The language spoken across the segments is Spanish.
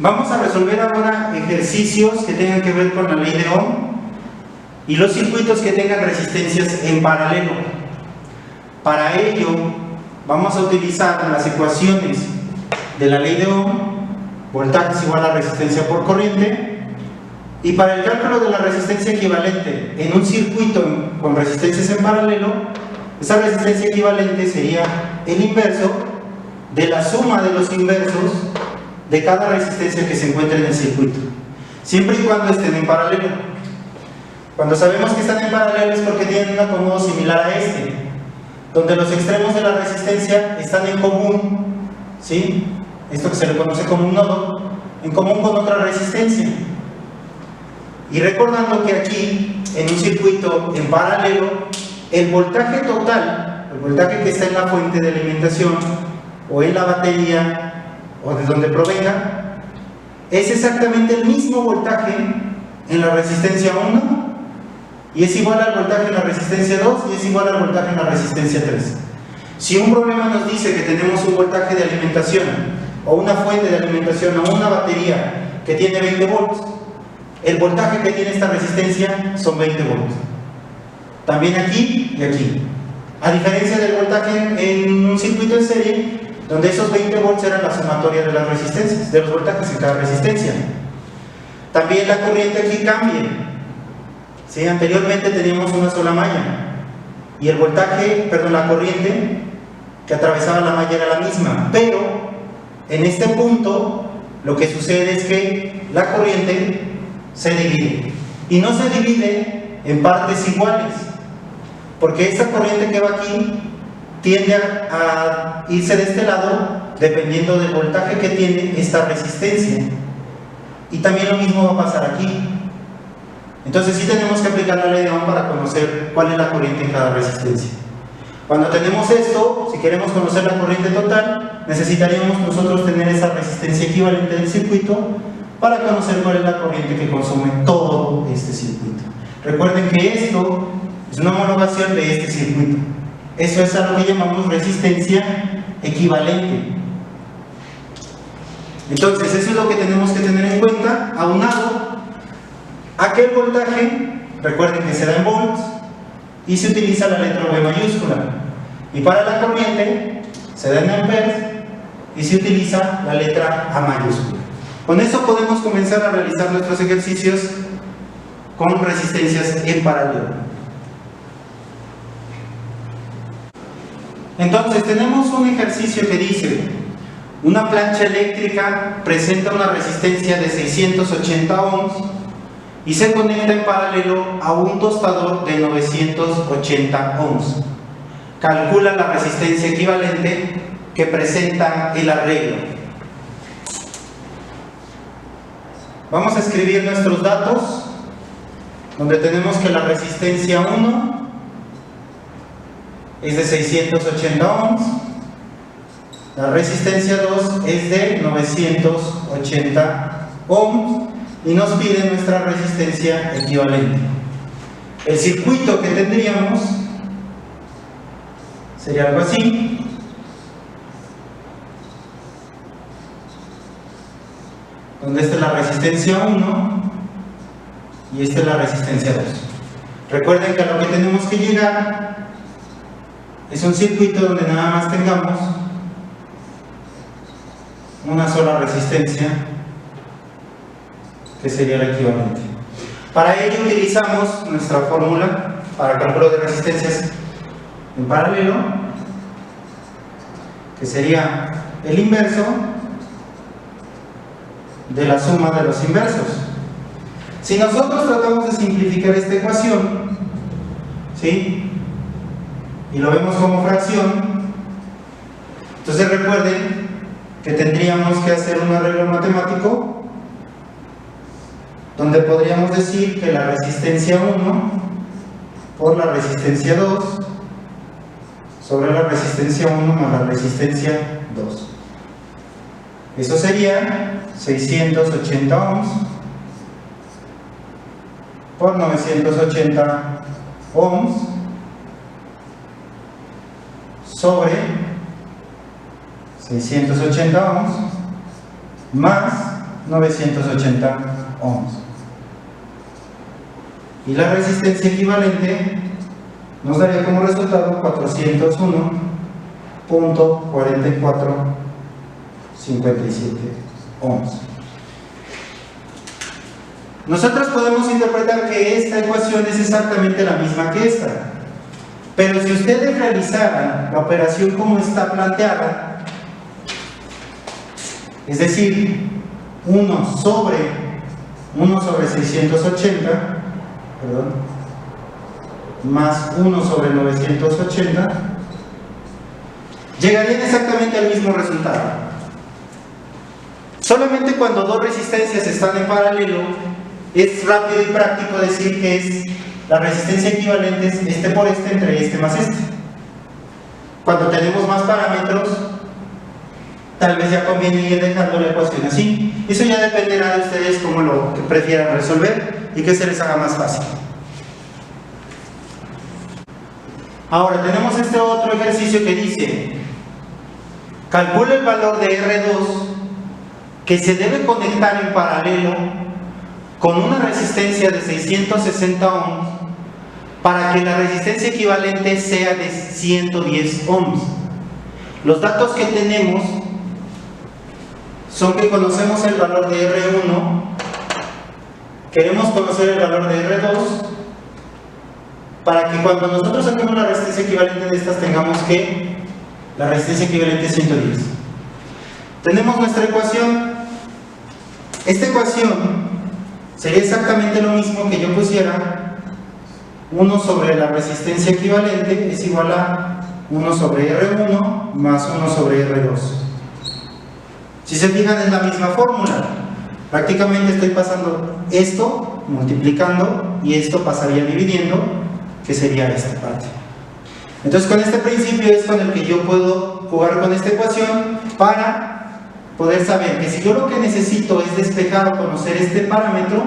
Vamos a resolver ahora ejercicios que tengan que ver con la ley de Ohm y los circuitos que tengan resistencias en paralelo. Para ello, vamos a utilizar las ecuaciones de la ley de Ohm, voltaje es igual a resistencia por corriente, y para el cálculo de la resistencia equivalente en un circuito con resistencias en paralelo, esa resistencia equivalente sería el inverso de la suma de los inversos de cada resistencia que se encuentre en el circuito, siempre y cuando estén en paralelo. Cuando sabemos que están en paralelo es porque tienen un acomodo similar a este, donde los extremos de la resistencia están en común, ¿sí? Esto que se le conoce como un nodo, en común con otra resistencia. Y recordando que aquí, en un circuito en paralelo, el voltaje total, el voltaje que está en la fuente de alimentación o en la batería o de donde provenga, es exactamente el mismo voltaje en la resistencia 1 y es igual al voltaje en la resistencia 2 y es igual al voltaje en la resistencia 3. Si un problema nos dice que tenemos un voltaje de alimentación o una fuente de alimentación o una batería que tiene 20 volts, el voltaje que tiene esta resistencia son 20 volts. También aquí y aquí. A diferencia del voltaje en un circuito en serie, donde esos 20 volts eran la sumatoria de las resistencias, de los voltajes en cada resistencia. También la corriente aquí cambia. ¿Sí? Anteriormente teníamos una sola malla y el voltaje, perdón, la corriente que atravesaba la malla era la misma, pero en este punto lo que sucede es que la corriente se divide y no se divide en partes iguales, porque esta corriente que va aquí tiende a irse de este lado dependiendo del voltaje que tiene esta resistencia, y también lo mismo va a pasar aquí. Entonces sí tenemos que aplicar la ley de Ohm para conocer cuál es la corriente en cada resistencia. Cuando tenemos esto, si queremos conocer la corriente total, necesitaríamos nosotros tener esa resistencia equivalente del circuito para conocer cuál es la corriente que consume todo este circuito. Recuerden que esto es una homologación de este circuito. Eso es a lo que llamamos resistencia equivalente. Entonces, eso es lo que tenemos que tener en cuenta, aunado a que el voltaje, recuerden que se da en volts, y se utiliza la letra V mayúscula. Y para la corriente, se da en amperes, y se utiliza la letra A mayúscula. Con eso podemos comenzar a realizar nuestros ejercicios con resistencias en paralelo. Entonces tenemos un ejercicio que dice: una plancha eléctrica presenta una resistencia de 680 ohms y se conecta en paralelo a un tostador de 980 ohms. Calcula la resistencia equivalente que presenta el arreglo. Vamos a escribir nuestros datos, donde tenemos que la resistencia 1 es de 680 ohms, la resistencia 2 es de 980 ohms y nos pide nuestra resistencia equivalente. El circuito que tendríamos sería algo así. Donde esta es la resistencia 1 y esta es la resistencia 2. Recuerden que a lo que tenemos que llegar es un circuito donde nada más tengamos una sola resistencia, que sería la equivalente. Para ello utilizamos nuestra fórmula para el cálculo de resistencias en paralelo, que sería el inverso de la suma de los inversos. Si nosotros tratamos de simplificar esta ecuación, ¿sí?, y lo vemos como fracción, entonces recuerden que tendríamos que hacer un arreglo matemático donde podríamos decir que la resistencia 1 por la resistencia 2 sobre la resistencia 1 más la resistencia 2. Eso sería 680 ohms por 980 ohms sobre 680 ohms más 980 ohms. Y la resistencia equivalente nos daría como resultado 401.4457 ohms. Nosotros podemos interpretar que esta ecuación es exactamente la misma que esta, pero si ustedes realizaran la operación como está planteada, es decir, 1 sobre 680, perdón, más 1 sobre 980, llegarían exactamente al mismo resultado. Solamente cuando dos resistencias están en paralelo, es rápido y práctico decir que es la resistencia equivalente es este por este entre este más este. Cuando tenemos más parámetros, tal vez ya conviene ir dejando la ecuación así. Eso ya dependerá de ustedes cómo lo que prefieran resolver y que se les haga más fácil. Ahora tenemos este otro ejercicio que dice: calcula el valor de R2 que se debe conectar en paralelo con una resistencia de 660 ohms para que la resistencia equivalente sea de 110 ohms. Los datos que tenemos son que conocemos el valor de R1, queremos conocer el valor de R2 para que cuando nosotros saquemos la resistencia equivalente de estas tengamos que la resistencia equivalente es 110. Tenemos nuestra ecuación. Esta ecuación sería exactamente lo mismo que yo pusiera 1 sobre la resistencia equivalente es igual a 1 sobre R1 más 1 sobre R2. Si se fijan, es la misma fórmula. Prácticamente estoy pasando esto, multiplicando, y esto pasaría dividiendo, que sería esta parte. Entonces, con este principio es con el que yo puedo jugar con esta ecuación para poder saber que si yo lo que necesito es despejar o conocer este parámetro,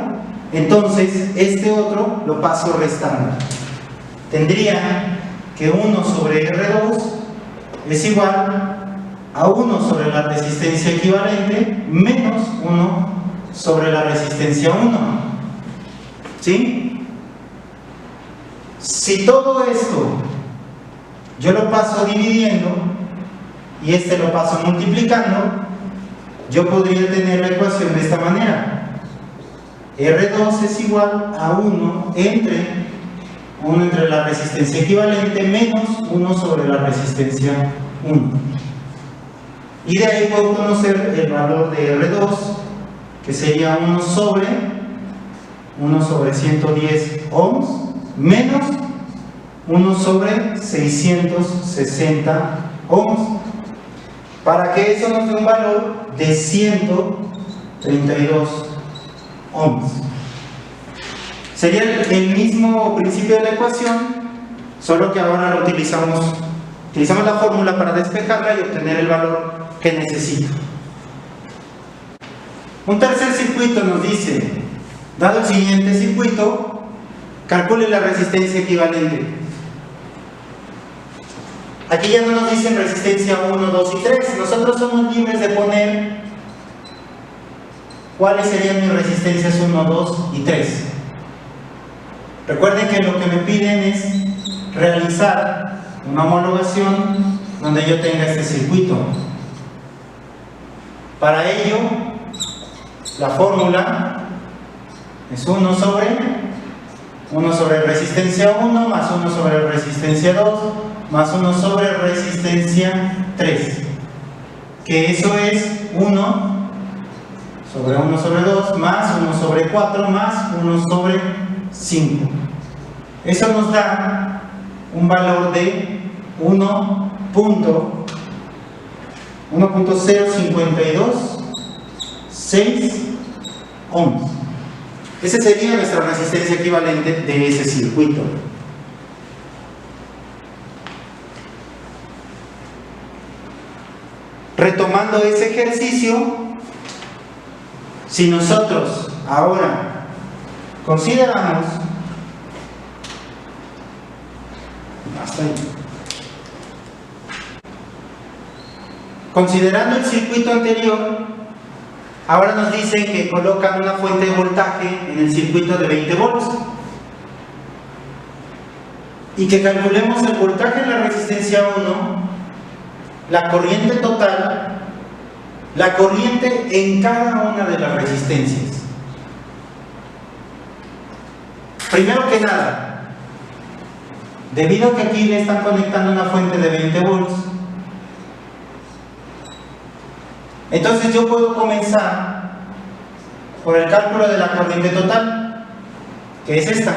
entonces este otro lo paso restando. Tendría que 1 sobre R2 es igual a 1 sobre la resistencia equivalente menos 1 sobre la resistencia 1. ¿Sí? Si todo esto yo lo paso dividiendo y este lo paso multiplicando, yo podría tener la ecuación de esta manera: R2 es igual a 1 entre la resistencia equivalente menos 1 sobre la resistencia 1. Y de ahí puedo conocer el valor de R2, que sería 1 sobre 110 ohms menos 1 sobre 660 ohms, para que eso nos dé un valor de 132 ohms. Sería el mismo principio de la ecuación, solo que ahora lo utilizamos la fórmula para despejarla y obtener el valor que necesito. Un tercer circuito nos dice: dado el siguiente circuito, calcule la resistencia equivalente. Aquí ya no nos dicen resistencia 1, 2 y 3. Nosotros somos libres de poner cuáles serían mis resistencias 1, 2 y 3. Recuerden que lo que me piden es realizar una homologación donde yo tenga este circuito. Para ello, la fórmula es 1 sobre resistencia 1 más 1 sobre resistencia 2 más 1 sobre resistencia 3, que eso es 1 sobre 1 sobre 2 más 1 sobre 4 más 1 sobre 5. Eso nos da un valor de 1.0526 ohms. Esa sería nuestra resistencia equivalente de ese circuito. Retomando ese ejercicio, si nosotros ahora consideramos considerando el circuito anterior, Ahora nos dicen que colocan una fuente de voltaje en el circuito de 20 volts y que calculemos el voltaje en la resistencia 1, la corriente total, la corriente en cada una de las resistencias. Primero que nada, debido a que aquí le están conectando una fuente de 20 volts, entonces yo puedo comenzar por el cálculo de la corriente total, que es esta,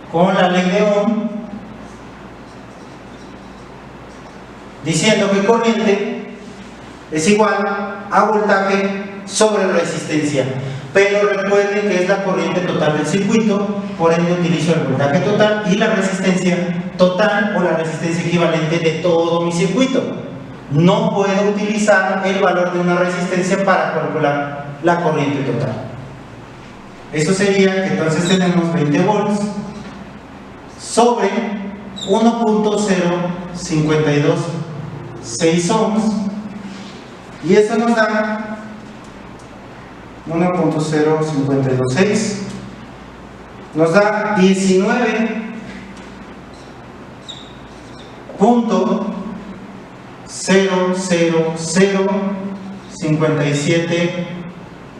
con la ley de Ohm, diciendo que corriente es igual a voltaje sobre resistencia. Pero recuerden que es la corriente total del circuito, por ende utilizo el voltaje total y la resistencia total o la resistencia equivalente de todo mi circuito. No puedo utilizar el valor de una resistencia para calcular la corriente total. Eso sería que entonces tenemos 20 volts sobre 1.0526 ohms, y eso nos da 1.0526, nos da 19.00057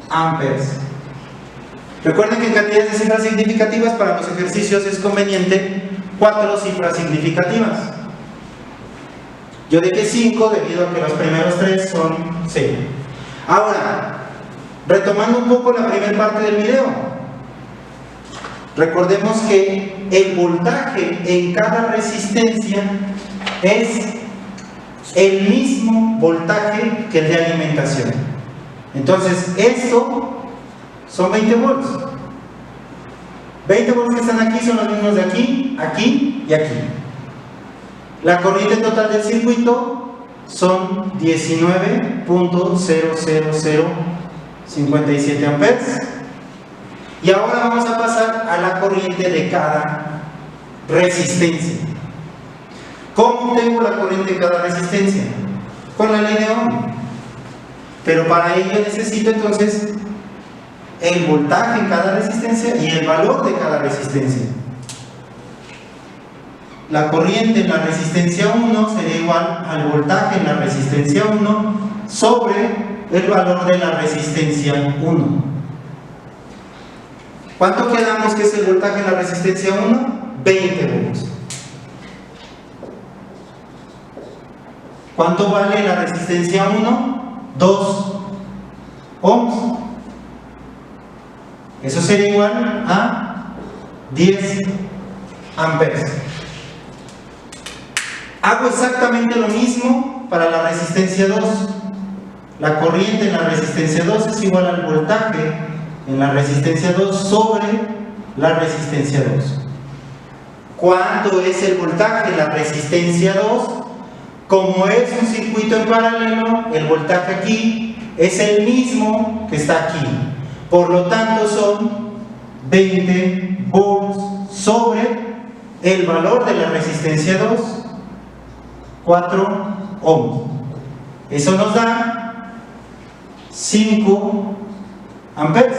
amperes. Recuerden que en cantidades de cifras significativas para los ejercicios es conveniente 4 cifras significativas. Yo dije 5 debido a que los primeros 3 son 0. Ahora, retomando un poco la primera parte del video, recordemos que el voltaje en cada resistencia es el mismo voltaje que el de alimentación. Entonces, esto son 20 volts. 20 volts que están aquí son los mismos de aquí, aquí y aquí. La corriente total del circuito son 19.00057 amperes. Y ahora vamos a pasar a la corriente de cada resistencia. ¿Cómo obtengo la corriente de cada resistencia? Con la ley de Ohm. Pero para ello necesito entonces el voltaje en cada resistencia y el valor de cada resistencia. La corriente en la resistencia 1 sería igual al voltaje en la resistencia 1 sobre el valor de la resistencia 1. ¿Cuánto quedamos que es el voltaje en la resistencia 1? 20 volts. ¿Cuánto vale la resistencia 1? 2 ohms. Eso sería igual a 10 amperes. Hago exactamente lo mismo para la resistencia 2. La corriente en la resistencia 2 es igual al voltaje en la resistencia 2 sobre la resistencia 2. ¿Cuánto es el voltaje en la resistencia 2? Como es un circuito en paralelo, el voltaje aquí es el mismo que está aquí. Por lo tanto son 20 volts sobre el valor de la resistencia 2, 4 ohms. Eso nos da 5 amperes.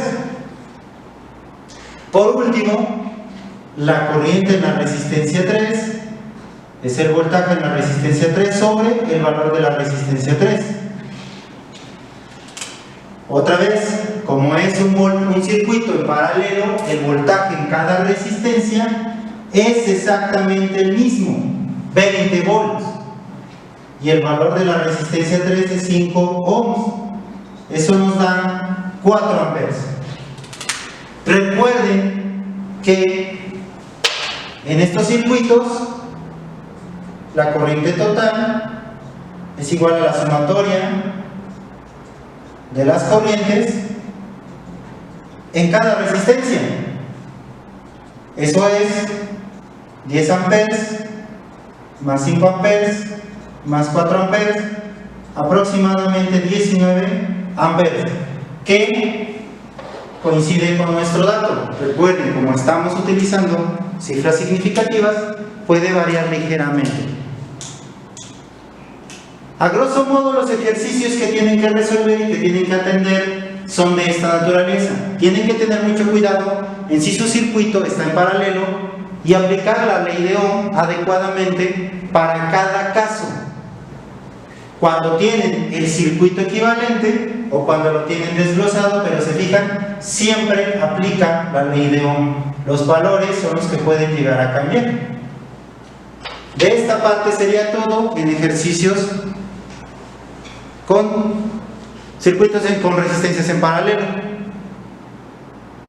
Por último, la corriente en la resistencia 3 es el voltaje en la resistencia 3 sobre el valor de la resistencia 3. Otra vez, como es un circuito en paralelo, el voltaje en cada resistencia es exactamente el mismo, 20 volts. Y el valor de la resistencia 3 es 5 ohms. Eso nos da 4 amperes. Recuerden que en estos circuitos la corriente total es igual a la sumatoria de las corrientes en cada resistencia. Eso es 10 amperes más 5 amperes más 4 amperes, aproximadamente 19 amperes, que coincide con nuestro dato. Recuerden, como estamos utilizando cifras significativas, puede variar ligeramente. A grosso modo, los ejercicios que tienen que resolver y que tienen que atender son de esta naturaleza. Tienen que tener mucho cuidado en si su circuito está en paralelo y aplicar la ley de Ohm adecuadamente para cada caso. Cuando tienen el circuito equivalente o cuando lo tienen desglosado, pero se fijan, siempre aplica la ley de Ohm. Los valores son los que pueden llegar a cambiar. De esta parte sería todo en ejercicios con circuitos con resistencias en paralelo.